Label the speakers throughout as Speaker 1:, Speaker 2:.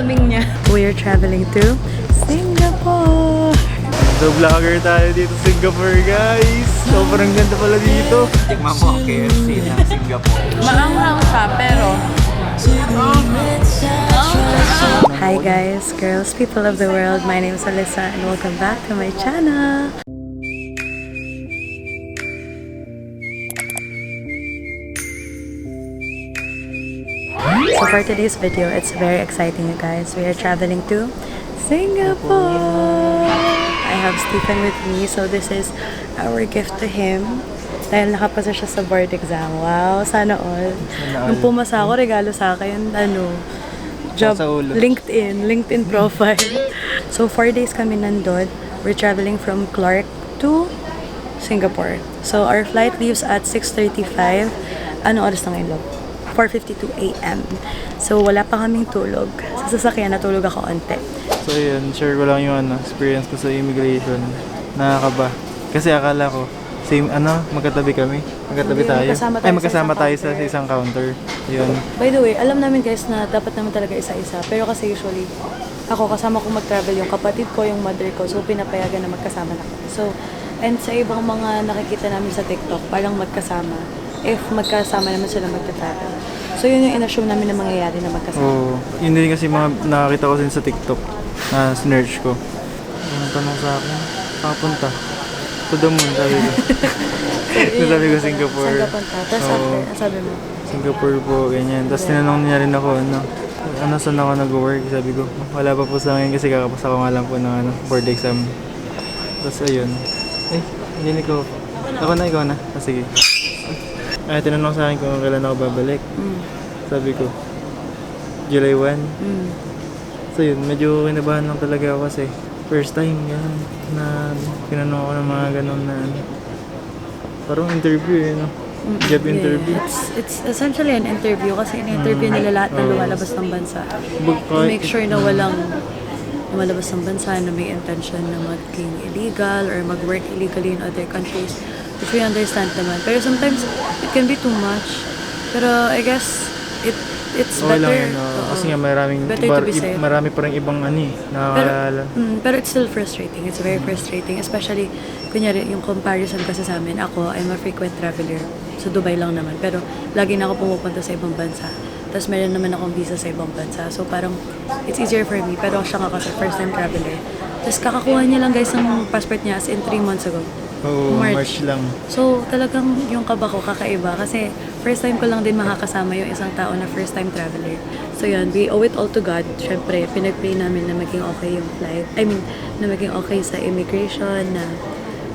Speaker 1: filming niya. We're traveling to Singapore.
Speaker 2: So vlogger tayo dito sa Singapore, guys. Sobrang ganda pala dito.
Speaker 3: Tikman mo ang KFC ng Singapore.
Speaker 1: Maanghang siya, pero... Hi guys, girls, people of the world. My name is Alyssa and welcome back to my channel. So for today's video, it's very exciting, you guys. We are traveling to Singapore. I have Stephen with me, so this is our gift to him. Dahil nakapasa siya sa board exam. Wow, sana all. Nung pumasa ako, regalo sa akin, job, LinkedIn profile. So 4 days kami nandun. We're traveling from Clark to Singapore. So our flight leaves at 6:35. Ano oras na ngayon, love? 4:52 a.m. So wala pa kaming tulog. Sa sasakyan, natulog ako onte.
Speaker 2: So yun, share ko lang yung experience ko sa immigration. Nakakaba. Kasi akala ko, magkatabi kami. Magkatabi
Speaker 1: Hindi,
Speaker 2: tayo.
Speaker 1: magkasama tayo
Speaker 2: Magkasama tayo sa isang counter. Yun.
Speaker 1: By the way, alam namin guys na dapat naman talaga isa-isa. Pero kasi usually, ako kasama ko mag-travel yung kapatid ko, yung mother ko. So pinapayagan na magkasama na kami. So, and sa ibang mga nakikita namin sa TikTok, parang magkasama. If magkasama naman sila magka-travel. So yun yung in-assume namin na mangyayari na magkasama.
Speaker 2: Oo. Yun din kasi mga nakakita ko din sa TikTok na sinerch ko. Yung tanong sa akin, papunta. To the moon, sabi ko. Sabi ko Singapore.
Speaker 1: Saan ka punta? Tapos after, sabi mo?
Speaker 2: Singapore po, ganyan. Tapos tinanong niya rin ako, saan ako nag-work? Sabi ko, wala pa po sa akin kasi kakapasa ko nga lang po ng board exam. Tapos ayun. Hindi ko. Ako na, ikaw na. Sige. Ay, tinanong sa akin kung kailan ako babalik. Sabi ko, July 1. So yun, medyo kinabahan lang talaga ako kasi first time yan na pinanong ako ng mga ganun na parang interview job interview.
Speaker 1: It's essentially an interview kasi in-interview nila lahat na lumalabas ng bansa. To make sure na walang lumalabas ng bansa na may intention na maging illegal or mag-work illegally in other countries, which we understand naman. Pero sometimes it can be too much. Pero I guess it's
Speaker 2: okay
Speaker 1: better.
Speaker 2: Lang yun, kasi nga marami pa rin ibang nakakaalala.
Speaker 1: Pero it's still frustrating. It's very frustrating. Especially, kunyari, yung comparison kasi sa amin, ako, I'm a frequent traveler. So, Dubai lang naman. Pero, lagi na ako pumupunta sa ibang bansa. Tapos, meron naman akong visa sa ibang bansa. So, parang, it's easier for me. Pero, siya nga kasi, first time traveler. Tapos, kakakuha niya lang, guys, ng passport niya as in 3 months ago.
Speaker 2: Oo, March lang.
Speaker 1: So, talagang yung kaba ko kakaiba. Kasi, first time ko lang din makakasama yung isang tao na first time traveler. So, yun, we owe it all to God. Siyempre, pinag-pray namin na maging okay yung flight. I mean, na maging okay sa immigration, na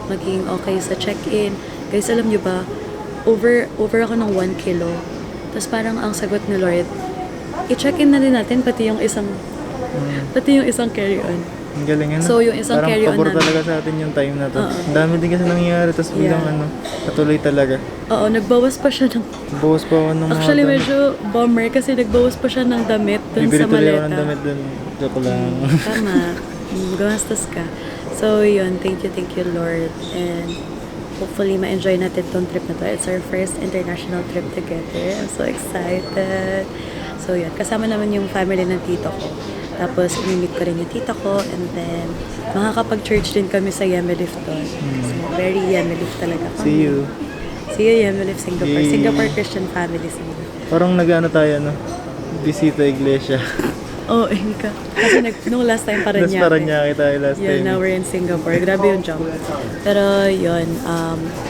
Speaker 1: maging okay sa check-in. Guys, alam nyo ba, over ako ng 1 kilo. Tapos parang ang sagot ni Lord, i-check-in na din natin pati yung isang carry-on.
Speaker 2: Ang galing
Speaker 1: So, yung isang
Speaker 2: parang
Speaker 1: carry-on
Speaker 2: pabor
Speaker 1: namin.
Speaker 2: talaga sa atin yung time na to. Ang dami din kasi nangyayari, tapos biglang patuloy talaga.
Speaker 1: Oo, nagbawas pa siya ng...
Speaker 2: Bawas pa ako ng
Speaker 1: Actually,
Speaker 2: mga
Speaker 1: medyo bummer kasi nagbawas pa siya ng damit dun
Speaker 2: bibili
Speaker 1: sa
Speaker 2: tuloy ako
Speaker 1: maleta.
Speaker 2: ng damit dun. Joke lang.
Speaker 1: Tama. Gumastos ka. So, yun. Thank you, Lord. And hopefully, ma-enjoy natin tong trip na to. It's our first international trip together. I'm so excited. So, yun. Kasama naman yung family ng tito ko. Tapos, imimit ko rin yung tita ko. And then, makakapag-church din kami sa Yemelift doon. So, very Yemelift talaga kami.
Speaker 2: See you.
Speaker 1: See you, Yemelift, Singapore.
Speaker 2: Yay.
Speaker 1: Singapore Christian family.
Speaker 2: Parang tayo, Bisita iglesia.
Speaker 1: Oh, ka. Kasi nung last time Paranaque.
Speaker 2: Paranaque tayo last time.
Speaker 1: Yeah, now we're in Singapore. Grabe yung jump. Pero yun,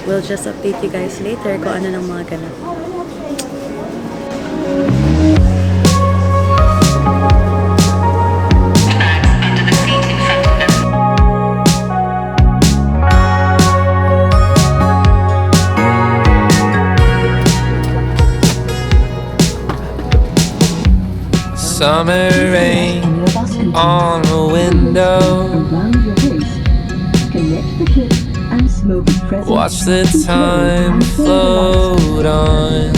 Speaker 1: we'll just update you guys later kung ano ng mga ganap.
Speaker 4: Summer rain on a window. Watch the time float on.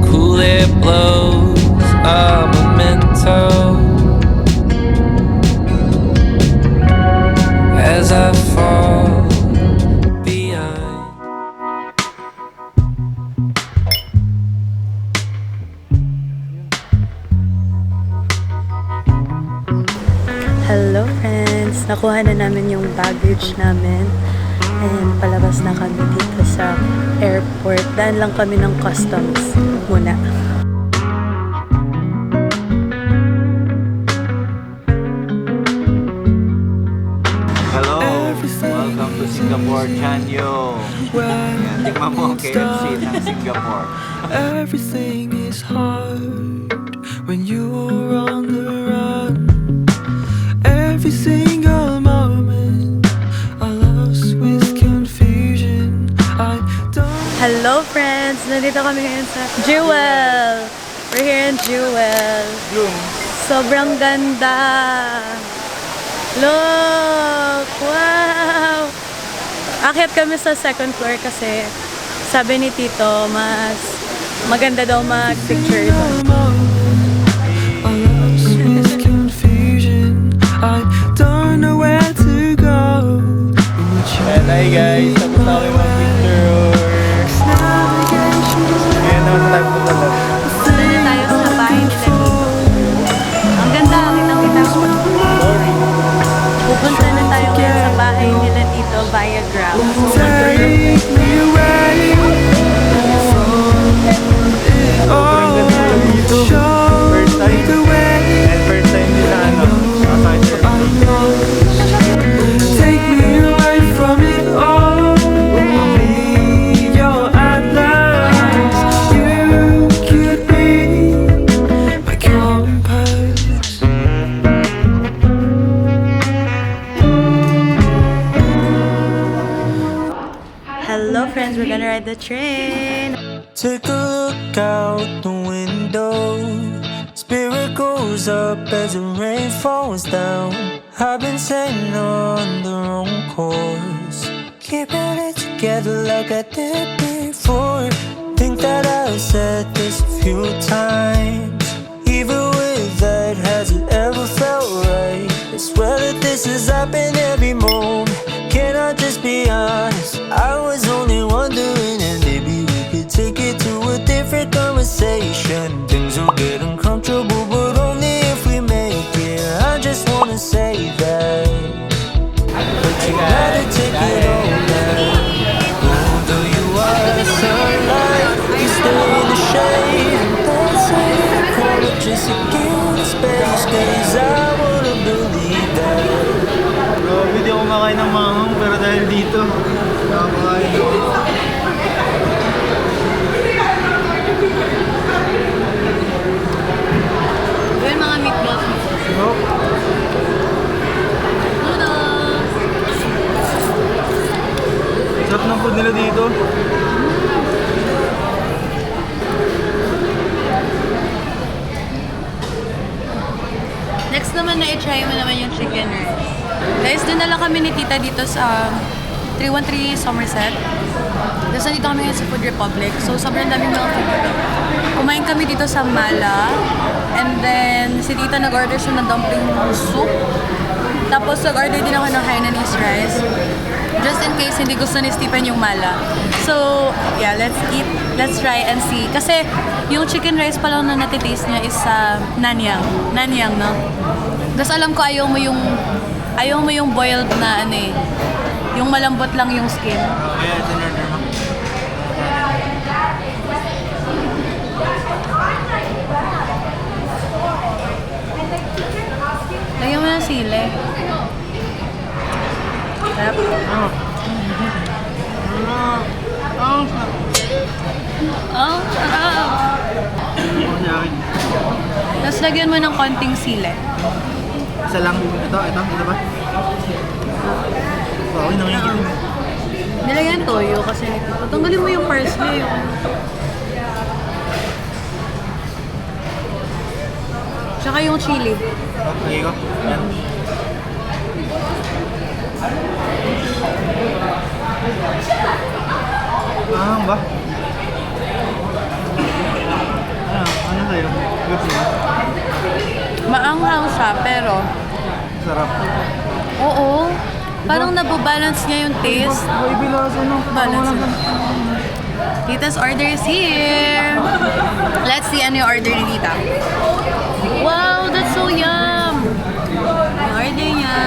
Speaker 4: Cool it blows a memento as I fall behind.
Speaker 1: nakuha na namin yung baggage namin. And palabas na kami dito sa airport. Daan lang kami ng customs muna.
Speaker 3: Hello! Welcome to Singapore, Chanyo! Yan, tikman mo ang KFC ng Singapore.
Speaker 4: Everything is hard when you're on the run. Every single moment I lost with confusion. I don't.
Speaker 1: Hello friends! Nandito kami ngayon sa Jewel! We're here in Jewel. Sobrang ganda! Look! Wow! Akyat kami sa second floor kasi sabi ni Tito, mas maganda daw mag-picture doon.
Speaker 4: I lost with confusion. I don't know where to go.
Speaker 2: And hi guys, tapos na kami mag-picture. Ngayon naman tayo po pala.
Speaker 1: Nandito tayo sa bahay nila Tito. Ang ganda, kitang-kita ko. Pupunta na tayo ngayon sa bahay nila Tito via Grab.
Speaker 4: Take me away from it all. Show
Speaker 2: First time.
Speaker 4: the way.
Speaker 2: And first time din na nakasakit sa airplane.
Speaker 4: Take me away from it all. Be your atlas. You could be my compass.
Speaker 1: Hello friends, we're gonna ride the train.
Speaker 4: Take a look out the window. Spirit goes up as the rain falls down. I've been sailing on the wrong course, keeping it together like I did before. Think that I've said this a few times. Even with that, has it ever felt right? I swear that this has happened every moment. Can I just be honest? I was only wondering, and maybe we could take it to a different conversation. Things will get uncomfortable, but only if we make it. I just wanna say that, but you gotta take it all now. Although you are the sunlight, you stay in the shade. That's how you call it, just to give space. 'Cause I wanna believe that.
Speaker 2: Grabe, di ako makain ng manghang pero dahil dito, nakakain ako.
Speaker 1: Yun mga meatballs.
Speaker 2: Nope.
Speaker 1: Noodles!
Speaker 2: Sarap ng food nila dito.
Speaker 1: Next naman na i-try mo naman yung chicken rice. Guys, dinala kami ni Tita dito sa 313 Somerset. Tapos nandito kami ngayon sa Food Republic. So, sobrang daming mga food dito. Kumain kami dito sa Mala. And then, si Tita nag-order siya ng dumpling soup. Tapos, nag-order din ako ng Hainanese rice. Just in case hindi gusto ni Stephen yung Mala. So, yeah, let's eat. Let's try and see. Kasi, yung chicken rice pa lang na natitaste niya is sa Nanyang. Nanyang, no? Tapos alam ko ayaw mo yung boiled na ano eh. Yung malambot lang yung skin.
Speaker 2: Kaya tinorder mo.
Speaker 1: Lagyan mo ng sili. Sarap. Oh, sarap. Tapos lagyan mo ng konting sili.
Speaker 2: Isa lang. Ito ba? Okay, nangigitim.
Speaker 1: Nilagyan toyo kasi tanggalin mo yung parsley. Tsaka yung chili.
Speaker 2: Okay ko. Yan. Ba? Ano sa'yo? Good sa'yo?
Speaker 1: Maanghang siya pero
Speaker 2: Sarap.
Speaker 1: oo, parang nababalance niya yung taste.
Speaker 2: Bilas, ano?
Speaker 1: Balance. Tita's order is here. Let's see ano yung order ni Tita. Wow, that's so yum! Yung order niya.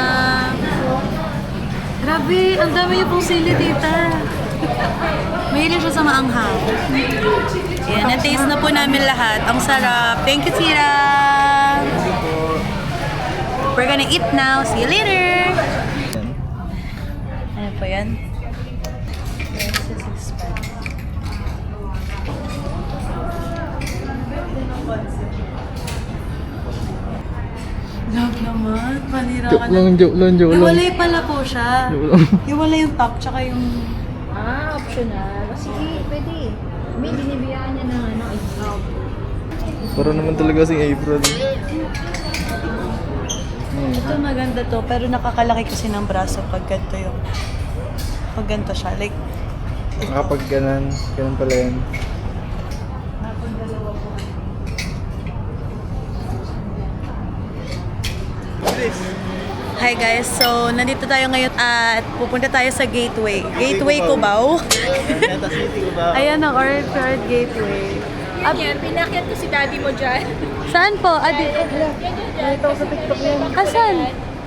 Speaker 1: Grabe, ang dami niyo pong sili, tita. Mahilig siya sa maanghang. Ayan, na-taste na po namin lahat. Ang sarap. Thank you, tita. We're gonna eat now. See you later. Ano po yan? Love naman. Panira ka na.
Speaker 2: Joke lang.
Speaker 1: Iwalay pala po siya. Iwalay yung top tsaka yung...
Speaker 5: Optional. Sige, pwede. May binibiyaan niya ng ano, ikaw.
Speaker 2: Para naman talaga sing April.
Speaker 1: Ito maganda to, pero nakakalaki kasi ng braso pag ganito yung... Pag ganito siya. Like,
Speaker 2: Kapag ganun pala yan.
Speaker 1: hi guys, so nandito tayo ngayon at pupunta tayo sa Gateway. Gateway Cubao. Ayan ang Orchard Gateway.
Speaker 5: Yan, pinakyat ko si daddy mo dyan.
Speaker 1: Saan po? Dito.
Speaker 5: Ito sa TikTok yan.
Speaker 1: Asan?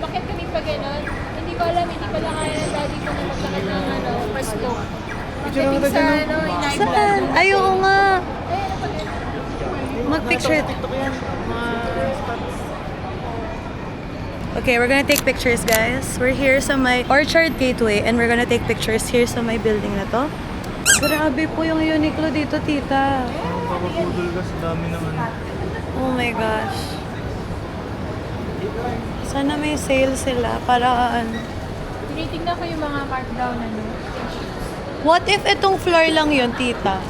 Speaker 5: Bakit kami pa ganon? Hindi ko alam, hindi pala kaya ng daddy ko na maglakad ng ano, pasto. Pagdating sa ano, inay
Speaker 1: Saan? Ay, oo nga. Mag-picture. Okay, we're gonna take pictures, guys. We're here sa my Orchard Gateway and we're gonna take pictures here sa my building na to. Grabe po yung Uniqlo dito, tita.
Speaker 2: Papapudol ka sa dami naman.
Speaker 1: Oh my gosh. Sana may sale sila para ano.
Speaker 5: Tinitingnan ko yung mga markdown ano.
Speaker 1: What if itong floor lang yun, tita?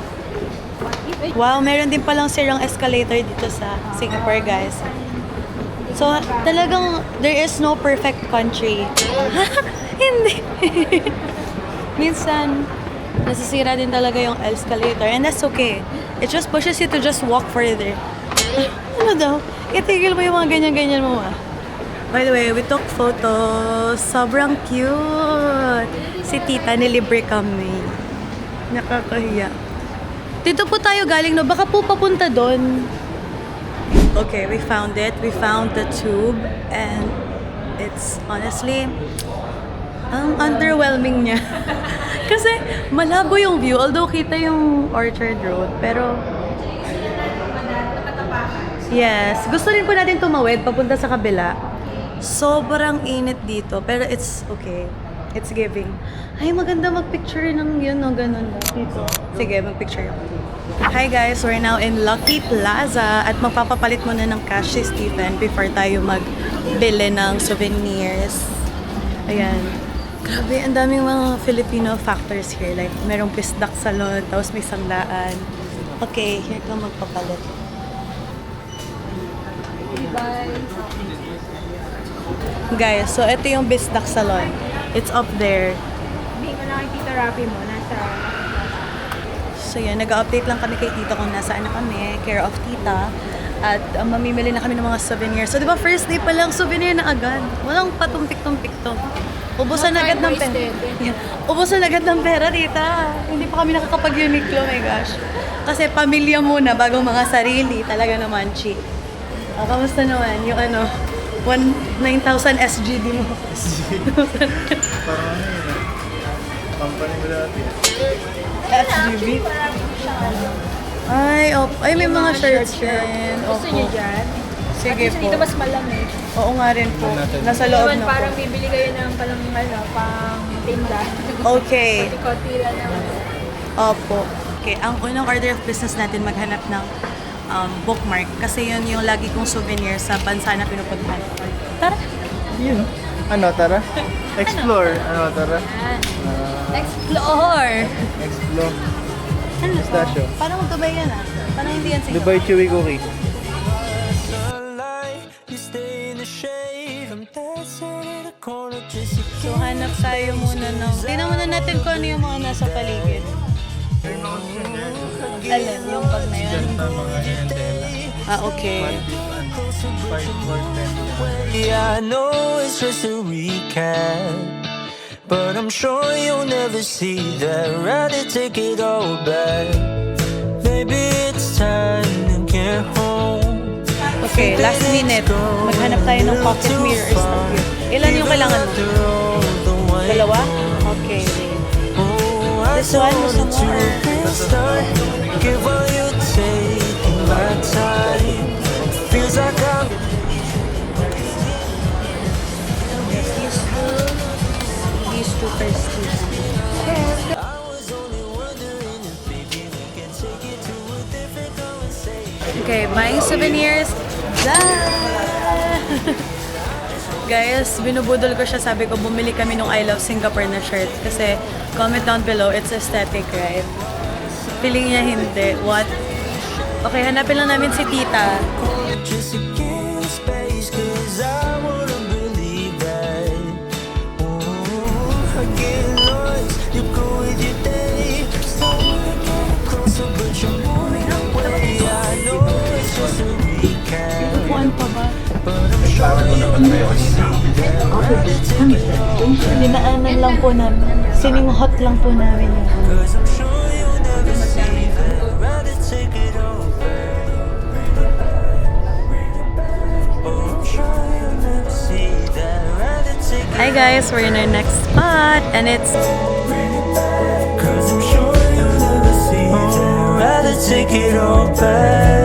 Speaker 1: Wow, meron din palang sirang escalator dito sa Singapore, guys. So, talagang there is no perfect country. Hindi. Minsan, nasisira din talaga yung escalator and that's okay. It just pushes you to just walk further. Ano daw? Itigil mo yung mga ganyan-ganyan mo ah. By the way, we took photos. Sobrang cute. Si tita, nilibre kami. Nakakahiya. Dito po tayo galing, no? Baka po papunta doon. Okay, we found it. We found the tube. And it's honestly, ang underwhelming niya. Kasi malabo yung view. Although kita yung Orchard Road. Pero, yes. Gusto rin po natin tumawid papunta sa kabila. Sobrang init dito. Pero it's okay. It's giving. Ay, maganda mag-picture ng yun, no? Ganun. Dito. Sige, mag-picture ako. Hi guys, we're now in Lucky Plaza at magpapapalit muna ng cash si Stephen before tayo magbili ng souvenirs. Ayan. Grabe, ang daming mga Filipino factors here. Like, merong pisdak salon, tapos may sanglaan. Okay, here ka magpapalit. Guys, so ito yung Bisdak Salon. It's up there.
Speaker 5: Hindi ko nakikita Rapi mo, nasa...
Speaker 1: So yan, nag-update lang kami kay tita kung nasaan na kami, care of tita. At mamimili na kami ng mga souvenirs. So di ba first day pa lang souvenir na agad. Walang patumpik-tumpik to. Ubusan agad ng pera. Yeah. Ubusan agad ng pera, tita. Hindi pa kami nakakapag-Uniqlo, my gosh. Kasi pamilya muna bago mga sarili. Talaga naman, chi. Kamusta naman yung 9,000 SGD mo?
Speaker 2: Parang ano yun company mo dati.
Speaker 1: SGB? Ay, may mga shirts din.
Speaker 5: Gusto niyo dyan?
Speaker 1: Sige
Speaker 5: At least
Speaker 1: po.
Speaker 5: dito mas malamig.
Speaker 1: Oo nga rin po. Nasa loob
Speaker 5: Naman
Speaker 1: na
Speaker 5: parang
Speaker 1: po.
Speaker 5: bibili kayo ng palang ano, pang tinda.
Speaker 1: Okay.
Speaker 5: Konti lang naman.
Speaker 1: Opo. Okay, ang unang order of business natin maghanap ng bookmark. Kasi yun yung lagi kong souvenir sa bansa na pinupuntahan. Tara!
Speaker 2: Yun. Ano, tara? Explore. Ano, tara?
Speaker 1: Explore!
Speaker 2: Explore.
Speaker 1: Ano?
Speaker 2: Pistachio.
Speaker 1: Parang Dubai yan ah. Parang hindi yan Singapore.
Speaker 2: Dubai Chewy Cookie.
Speaker 4: Sunlight, you stay in the shade. I'm dancing in the corner just to
Speaker 1: So hanap tayo muna ng... Tingnan muna natin kung ano yung mga nasa paligid. Alin? Yung pag na yun?
Speaker 2: Mga tela.
Speaker 1: Ah, okay.
Speaker 2: 5
Speaker 4: Yeah, I know it's just a recap, but I'm sure you'll never see that. Rather take it all back. Maybe it's time to get home.
Speaker 1: Okay, last minute. Maghanap tayo ng pocket mirrors na cute. Ilan yung kailangan mo? Dalawa? Okay.
Speaker 4: Oh, I
Speaker 1: This one,
Speaker 4: don't
Speaker 1: some
Speaker 4: want to
Speaker 1: more.
Speaker 4: restart. Give all you take in my time. Feels like I'm
Speaker 1: These two first. Okay, buying souvenirs. Guys, binubudol ko siya. Sabi ko, bumili kami nung I Love Singapore na shirt. Kasi, comment down below, it's aesthetic, right? Feeling niya hindi. What? Okay, hanapin lang namin si tita.
Speaker 4: just again space, 'cause I wouldn't believe that. Oh, I get lost, you go with your day. Slowly getting closer, but you're moving away. I know it's just a recap, but I'm sure you'll never see that. Rather take it all,
Speaker 1: Dinaanan lang po namin. Sininghot lang po namin yun.
Speaker 4: 'cause I'm sure you'll never see that. Rather take it all back. Oh, I'm sure you'll never see that. Rather take it
Speaker 1: Hi guys, we're in our next spot and it's
Speaker 4: Cause I'm sure you'll never see that. Rather take it all back.